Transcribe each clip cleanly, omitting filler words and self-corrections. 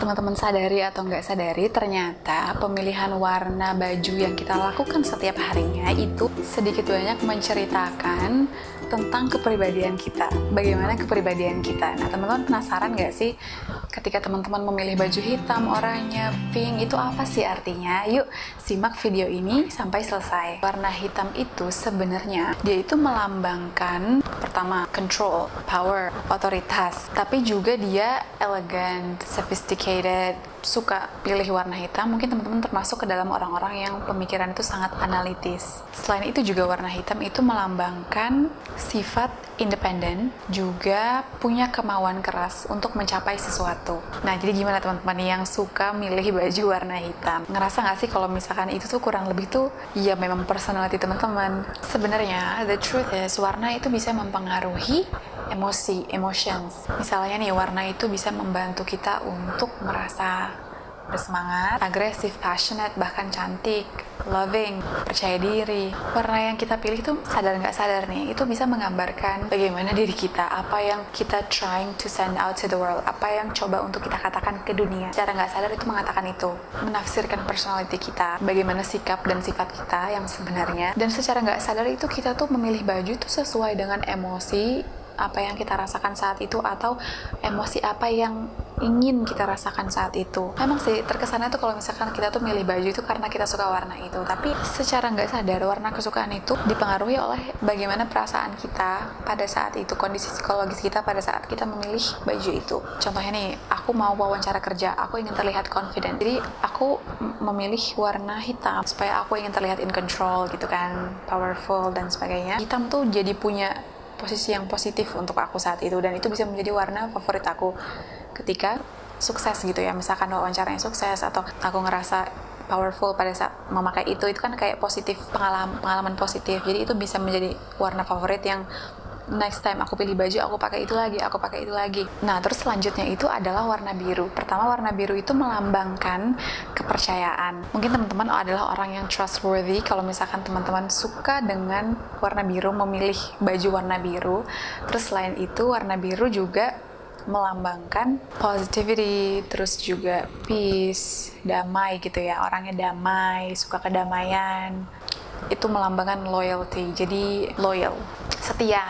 Teman-teman sadari atau nggak sadari, ternyata pemilihan warna baju yang kita lakukan setiap harinya itu sedikit banyak menceritakan tentang kepribadian kita. Bagaimana kepribadian kita. Nah, teman-teman penasaran nggak sih ketika teman-teman memilih baju hitam, oranye, pink, itu apa sih artinya? Yuk, simak video ini sampai selesai. Warna hitam itu sebenarnya dia itu melambangkan pertama control, power, otoritas, tapi juga dia elegant, sophisticated. Suka pilih warna hitam, mungkin teman-teman termasuk ke dalam orang-orang yang pemikiran itu sangat analitis. Selain itu juga warna hitam itu melambangkan sifat independen, juga punya kemauan keras untuk mencapai sesuatu. Nah, jadi gimana teman-teman yang suka milih baju warna hitam? Ngerasa nggak sih kalau misalkan itu tuh kurang lebih tuh ya memang personality teman-teman? Sebenarnya the truth is warna itu bisa mempengaruhi emotions. Misalnya nih, warna itu bisa membantu kita untuk merasa bersemangat, agresif, passionate, bahkan cantik, loving, percaya diri. Warna yang kita pilih itu sadar nggak sadar nih, itu bisa menggambarkan bagaimana diri kita, apa yang kita trying to send out to the world, apa yang coba untuk kita katakan ke dunia. Secara nggak sadar itu mengatakan itu, menafsirkan personality kita, bagaimana sikap dan sifat kita yang sebenarnya. Dan secara nggak sadar itu kita tuh memilih baju tuh sesuai dengan emosi apa yang kita rasakan saat itu, atau emosi apa yang ingin kita rasakan saat itu. Memang sih terkesannya tuh kalau misalkan kita tuh milih baju itu karena kita suka warna itu, tapi secara nggak sadar warna kesukaan itu dipengaruhi oleh bagaimana perasaan kita pada saat itu, kondisi psikologis kita pada saat kita memilih baju itu. Contohnya nih, aku mau wawancara kerja, aku ingin terlihat confident, jadi aku memilih warna hitam supaya aku ingin terlihat in control gitu kan, powerful dan sebagainya. Hitam tuh jadi punya posisi yang positif untuk aku saat itu, dan itu bisa menjadi warna favorit aku ketika sukses gitu ya, misalkan wawancaranya sukses atau aku ngerasa powerful pada saat memakai itu kan kayak positif, pengalaman positif. Jadi itu bisa menjadi warna favorit yang next time aku pilih baju, aku pakai itu lagi. Nah, terus selanjutnya itu adalah warna biru. Pertama, warna biru itu melambangkan kepercayaan. Mungkin teman-teman adalah orang yang trustworthy kalau misalkan teman-teman suka dengan warna biru, memilih baju warna biru. Terus selain itu, warna biru juga melambangkan positivity, terus juga peace, damai gitu ya. Orangnya damai, suka kedamaian. Itu melambangkan loyalty, jadi loyal, setia.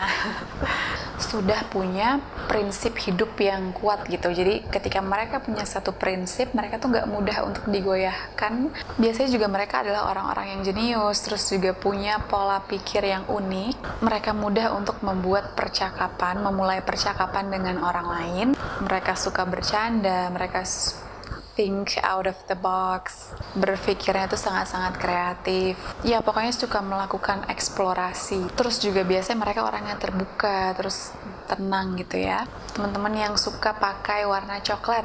Sudah punya prinsip hidup yang kuat gitu. Jadi ketika mereka punya satu prinsip, mereka tuh nggak mudah untuk digoyahkan. Biasanya juga mereka adalah orang-orang yang jenius, terus juga punya pola pikir yang unik. Mereka mudah untuk membuat percakapan, memulai percakapan dengan orang lain. Mereka suka bercanda, mereka think out of the box, berpikirnya itu sangat-sangat kreatif. Ya pokoknya suka melakukan eksplorasi. Terus juga biasanya mereka orangnya terbuka, terus tenang gitu ya. Teman-teman yang suka pakai warna coklat,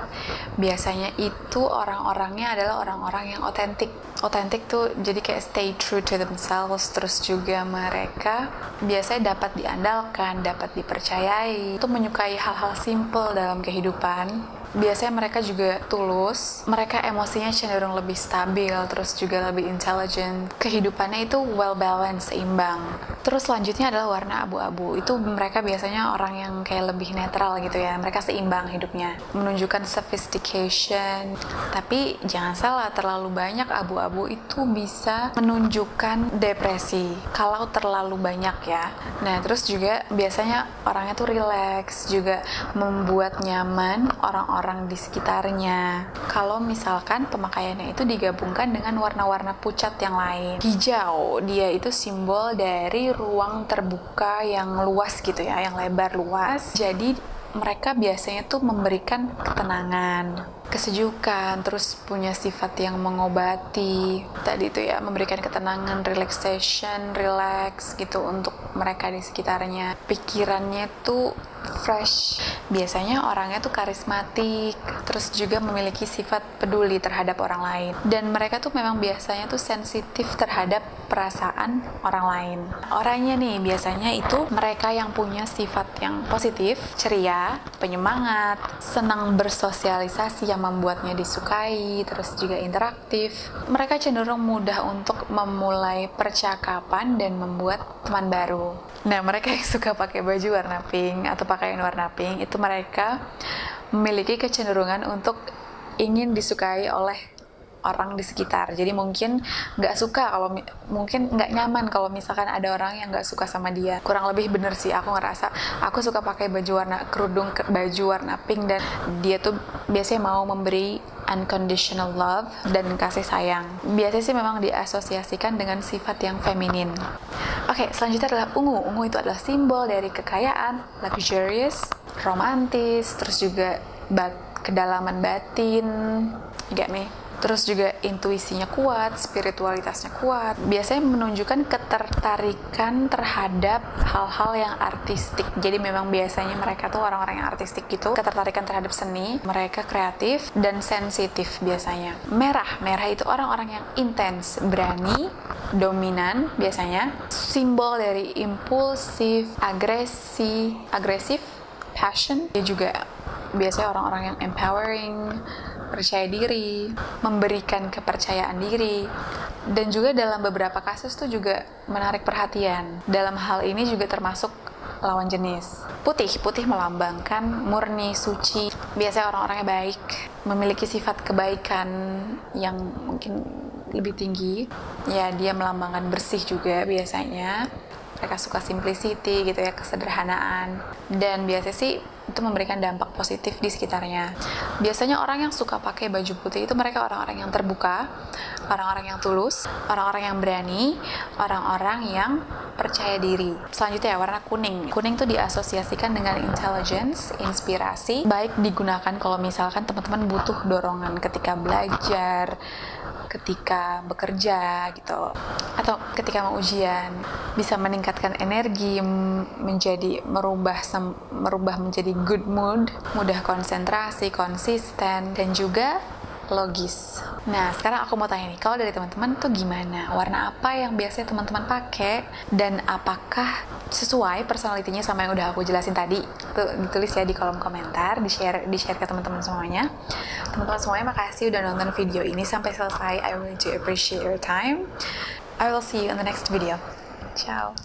biasanya itu orang-orangnya adalah orang-orang yang otentik. Otentik tuh jadi kayak stay true to themselves. Terus juga mereka biasanya dapat diandalkan, dapat dipercayai. Itu menyukai hal-hal simple dalam kehidupan. Biasanya mereka juga tulus, mereka emosinya cenderung lebih stabil, terus juga lebih intelligent. Kehidupannya itu well balanced, seimbang. Terus selanjutnya adalah warna abu-abu. Itu mereka biasanya orang yang kayak lebih netral gitu ya. Mereka seimbang hidupnya, menunjukkan sophistication. Tapi jangan salah, terlalu banyak abu-abu itu bisa menunjukkan depresi kalau terlalu banyak ya. Nah, terus juga biasanya orangnya tuh relax, juga membuat nyaman orang-orang di sekitarnya. Kalau misalkan pemakaiannya itu digabungkan dengan warna-warna pucat yang lain. Hijau, dia itu simbol dari ruang terbuka yang luas gitu ya, yang lebar luas. Jadi mereka biasanya tuh memberikan ketenangan, kesejukan, terus punya sifat yang mengobati. Tadi itu ya, memberikan ketenangan, relaxation, relax gitu untuk mereka di sekitarnya. Pikirannya tuh fresh. Biasanya orangnya tuh karismatik, terus juga memiliki sifat peduli terhadap orang lain. Dan mereka tuh memang biasanya tuh sensitif terhadap perasaan orang lain. Orangnya nih biasanya itu mereka yang punya sifat yang positif, ceria, penyemangat, senang bersosialisasi yang membuatnya disukai, terus juga interaktif. Mereka cenderung mudah untuk memulai percakapan dan membuat teman baru. Nah, mereka yang suka pakai baju warna pink atau pakaian warna pink, itu mereka memiliki kecenderungan untuk ingin disukai oleh orang di sekitar. Jadi mungkin nggak suka kalau mungkin nggak nyaman kalau misalkan ada orang yang nggak suka sama dia. Kurang lebih bener sih, aku ngerasa aku suka pakai baju warna kerudung, baju warna pink, dan dia tuh biasanya mau memberi unconditional love dan kasih sayang. Biasanya sih memang diasosiasikan dengan sifat yang feminin. Oke, selanjutnya adalah ungu. Ungu itu adalah simbol dari kekayaan, luxurious, romantis, terus juga kedalaman batin, get me? Terus juga intuisinya kuat, spiritualitasnya kuat. Biasanya menunjukkan ketertarikan terhadap hal-hal yang artistik. Jadi memang biasanya mereka tuh orang-orang yang artistik gitu, ketertarikan terhadap seni, mereka kreatif dan sensitif biasanya. Merah, merah itu orang-orang yang intens, berani, dominan biasanya. Simbol dari impulsif, agresif, passion. Dia juga biasanya orang-orang yang empowering, percaya diri, memberikan kepercayaan diri, dan juga dalam beberapa kasus tuh juga menarik perhatian. Dalam hal ini juga termasuk lawan jenis. Putih melambangkan murni, suci. Biasanya orang-orangnya baik, memiliki sifat kebaikan yang mungkin lebih tinggi. Ya, dia melambangkan bersih juga biasanya. Mereka suka simplicity gitu ya, kesederhanaan. Dan biasanya sih itu memberikan dampak positif di sekitarnya. Biasanya orang yang suka pakai baju putih itu mereka orang-orang yang terbuka, orang-orang yang tulus, orang-orang yang berani, orang-orang yang percaya diri. Selanjutnya ya, warna kuning. Kuning itu diasosiasikan dengan intelligence, inspirasi. Baik digunakan kalau misalkan teman-teman butuh dorongan ketika belajar, ketika bekerja gitu, atau ketika mau ujian. Bisa meningkatkan energi, merubah menjadi good mood, mudah konsentrasi, konsisten, dan juga logis. Nah, sekarang aku mau tanya nih, kalau dari teman-teman tuh gimana? Warna apa yang biasanya teman-teman pakai, dan apakah sesuai personalitinya sama yang udah aku jelasin tadi? Tuh ditulis ya di kolom komentar, di-share ke teman-teman semuanya. Teman-teman semuanya, makasih udah nonton video ini sampai selesai. I really do appreciate your time. I will see you in the next video. Ciao.